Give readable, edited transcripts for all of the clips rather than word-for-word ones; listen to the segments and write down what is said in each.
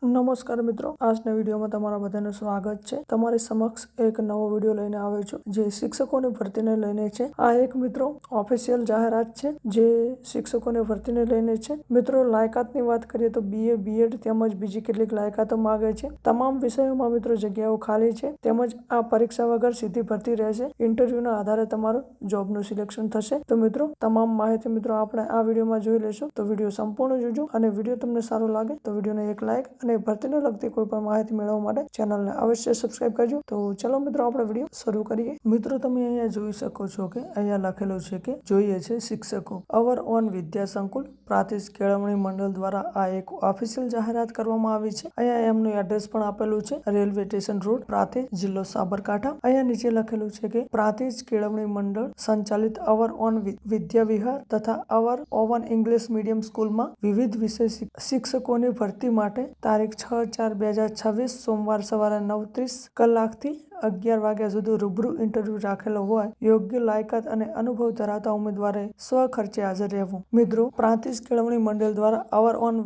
નમસ્કાર મિત્રો, આજના વિડીયોમાં તમારા બધાનું સ્વાગત છે। તમારી સમક્ષ એક નવો વિડીયો લઈને આવ્યો છું જે શિક્ષકોની ભરતીને લઈને છે। આ એક મિત્રો ઓફિશિયલ જાહેરાત છે જે શિક્ષકોની ભરતીને લઈને છે। મિત્રો લાયકાતની વાત કરીએ તો BA BEd તેમજ બીજી કેટલીક લાયકાતો માંગે છે। તમામ વિષયોમાં મિત્રો જગ્યાઓ ખાલી છે તેમજ આ પરીક્ષા વગર સીધી ભરતી રહેશે। ઇન્ટરવ્યુના આધારે તમારું જોબનું સિલેક્શન થશે। તો મિત્રો તમામ માહિતી મિત્રો આપણે આ વિડીયોમાં જોઈ લેશું, તો વિડીયો સંપૂર્ણ જોજો અને વિડીયો તમને સારો લાગે તો વિડીયોને એક લાઈક અને ભરતીને લગતી કોઈ પણ માહિતી મેળવવા માટે ચેનલને અવશ્ય સબસ્ક્રાઇબ કરજો। તો ચલો મિત્રો આપણે વિડીયો શરૂ કરીએ। મિત્રો તમે અહીંયા જોઈ શકો છો કે અહીંયા લખેલું છે કે જોઈએ છે શિક્ષકો। અવર ઓન વિદ્યા સંકુલ પ્રાંતિજ કેળવણી મંડળ દ્વારા આ એક ઓફિશિયલ જાહેરાત કરવામાં આવી છે। અહીંયા એમનું એડ્રેસ પણ આપેલું છે, રેલવે સ્ટેશન રોડ, પ્રાંતિજ, જિલ્લો સાબરકાંઠા। અહીંયા નીચે લખેલું છે કે પ્રાંતિજ કેળવણી મંડળ સંચાલિત અવર ઓન વિદ્યા વિહાર તથા અવર ઓવન ઇંગ્લિશ મીડિયમ સ્કૂલમાં વિવિધ વિષય શિક્ષકોની ભરતી માટે તારીખ 6/4/2026 સોમવાર સવારે 9:30 કલાકથી 11 વાગ્યા સુધી રૂબરૂ ઇન્ટરવ્યુ રાખેલો હોય। યોગ્ય લાયકાત અને અનુભવ ધરાવતા ઉમેદવારે સ્વખર્ચે હાજર રહેવું। મિત્રો પ્રાંતિજ કેળવણી મંડળ દ્વારા અવર ઓન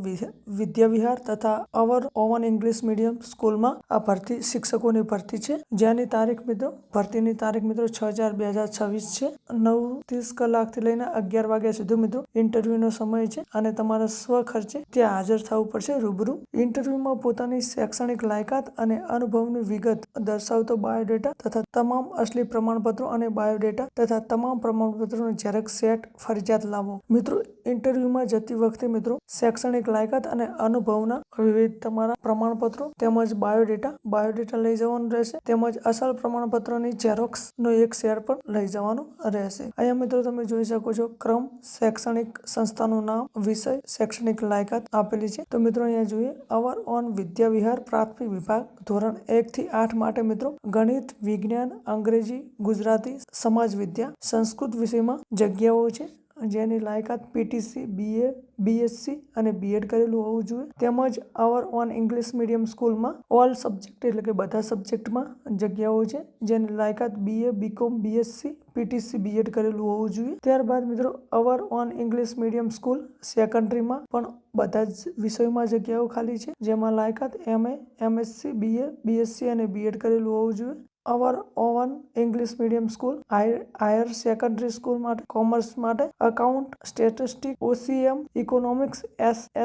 વિદ્યા વિહાર તથા અવર ઓવન ઇંગ્લિશ મીડિયમ સ્કૂલમાં આ ભરતી શિક્ષકોની ભરતી છે, જેની તારીખ મિત્રો ભરતીની તારીખ મિત્રો 6/4/2026 છે। 9:30 કલાકથી લઈને 11 વાગ્યા સુધી મિત્રો ઇન્ટરવ્યુનો સમય છે અને તમારે સ્વખર્ચે ત્યાં હાજર થવું પડશે રૂબરૂ। ઇન્ટરવ્યુમાં પોતાની શૈક્ષણિક લાયકાત અને અનુભવની વિગત દર્શાવતો બાયોડેટા તથા તમામ અસલી પ્રમાણપત્રો અને બાયોડેટા તથા તમામ પ્રમાણપત્રોનો ઝેરોક્ષ સેટ ફરજિયાત લાવો। મિત્રો ઇન્ટરવ્યુમાં જતી વખતે મિત્રો શૈક્ષણિક લાયકાત અને અનુભવના વિવિધ તમારા પ્રમાણપત્રો તેમજ બાયોડેટા લઈ જવાનું રહેશે તેમજ અસલ પ્રમાણપત્રોની ઝેરોક્ષ નો એક સેટ પણ લઈ જવાનું રહેશે। અહીંયા મિત્રો તમે જોઈ શકો છો ક્રમ, શૈક્ષણિક સંસ્થાનું નામ, વિષય, શૈક્ષણિક લાયકાત આપેલી છે। તો મિત્રો અહીંયા જોઈએ અવર ઓન વિદ્યા વિહાર પ્રાથમિક વિભાગ ધોરણ 1 થી 8 માટે મિત્રો ગણિત, વિજ્ઞાન, અંગ્રેજી, ગુજરાતી, સમાજ વિદ્યા, સંસ્કૃત વિષયમાં જગ્યાઓ છે, જેની લાયકાત PTC, BA, BSc અને BEd કરેલું હોવું જોઈએ। તેમજ અવર ઓન ઇંગ્લિશ મીડિયમ સ્કૂલમાં ઓલ સબ્જેક્ટ એટલે કે બધા સબ્જેક્ટમાં જગ્યાઓ છે, જેની લાયકાત BA, BCom, BSc, PTC, BEd કરેલું હોવું જોઈએ। ત્યારબાદ મિત્રો our own English medium school સેકન્ડરીમાં પણ બધા જ વિષયોમાં જગ્યાઓ ખાલી છે, જેમાં લાયકાત MA, MSc, BA, BSc અને BEd કરેલું હોવું જોઈએ। Our own English medium school higher secondary school માટે કોમર્સ માટે account, statistics, OCM, economics,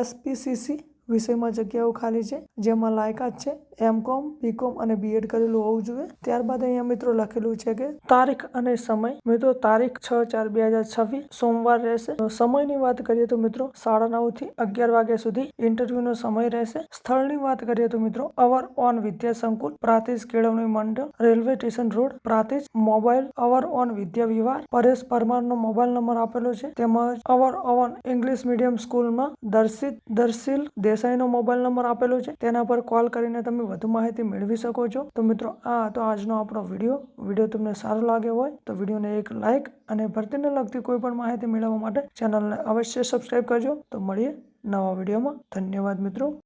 SPCC વિષયમાં જગ્યાઓ ખાલી છે, જેમાં લાયકાત છે MCom, BCom અને BEd કરેલું હોવું જોઈએ। ત્યારબાદ અહીંયા મિત્રો લખેલું છે કે તારીખ અને સમય। મિત્રો તારીખ 6/4/2026 સોમવાર રહેશે। સમયની વાત કરીએ તો મિત્રો 9:30 થી 11 વાગ્યા સુધી ઇન્ટરવ્યુનો સમય રહેશે। સ્થળની વાત કરીએ તો મિત્રો અવર ઓન વિદ્યા સંકુલ, પ્રાંતિજ કેળવણી મંડળ, railway station road, Prantij. Mobile our own Vidya Vihar, Paresh પરમારનો મોબાઈલ નંબર આપેલો છે, તેમજ અવર ઓન ઇંગ્લિશ મીડિયમ સ્કૂલમાં દર્શિલ દેસાઈનો મોબાઈલ નંબર આપેલો છે, તેના પર કોલ કરીને તમે વધુ માહિતી મેળવી શકો છો। તો મિત્રો આ હતો આજનો આપણો વિડીયો તમને સારો લાગ્યો હોય તો વિડીયોને એક લાઈક અને ભરતીને લગતી કોઈ પણ માહિતી મેળવવા માટે ચેનલને અવશ્ય સબસ્ક્રાઇબ કરજો। તો મળીએ નવા વિડીયોમાં। ધન્યવાદ મિત્રો।